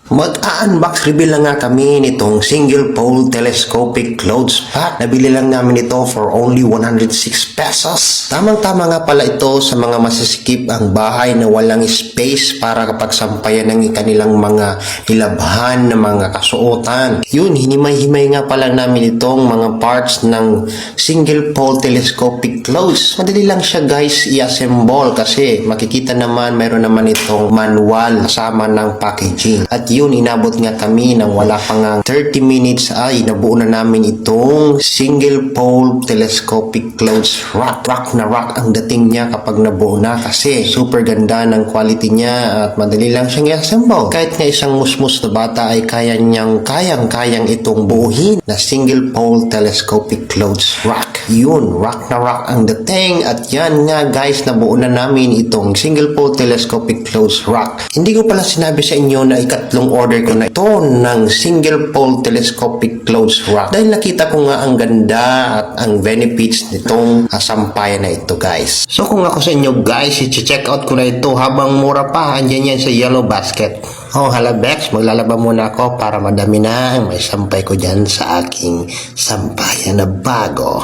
Mag-unbox reveal lang nga kami nitong single pole telescopic clothes pack. Nabili lang namin ito for only 106 pesos. Tamang-tama nga pala ito sa mga masisikip ang bahay na walang space para kapag sampayan ng kanilang mga nilabhan na mga kasuotan. Yun, hinimay-himay nga pala namin itong mga parts ng single pole telescopic clothes. Madali lang siya guys i-assemble kasi makikita naman mayroon naman itong manual kasama ng packaging. At yun, inabot nga kami ng wala pa nga 30 minutes ay nabuo na namin itong single pole telescopic clothes rack. Rock na rock ang dating niya kapag nabuo na kasi super ganda ng quality niya at madali lang siyang i-assemble. Kahit nga isang musmus na bata ay kayang-kayang itong buuhin na single pole telescopic clothes rack. Yun, rock na rock ang dating at yan nga guys, nabuo na namin itong single pole telescopic clothes rack. Hindi ko pala sinabi sa inyo na ikatlong order ko na ito ng single pole telescopic clothes rack dahil nakita ko nga ang ganda at ang benefits nitong sampayan na ito guys. So kung ako sa inyo guys, i-check out ko na ito habang mura pa, andyan yan sa yellow basket. Oh hala Bex, maglalaba muna ako para madami na ang may sampay ko dyan sa aking sampayan na bago.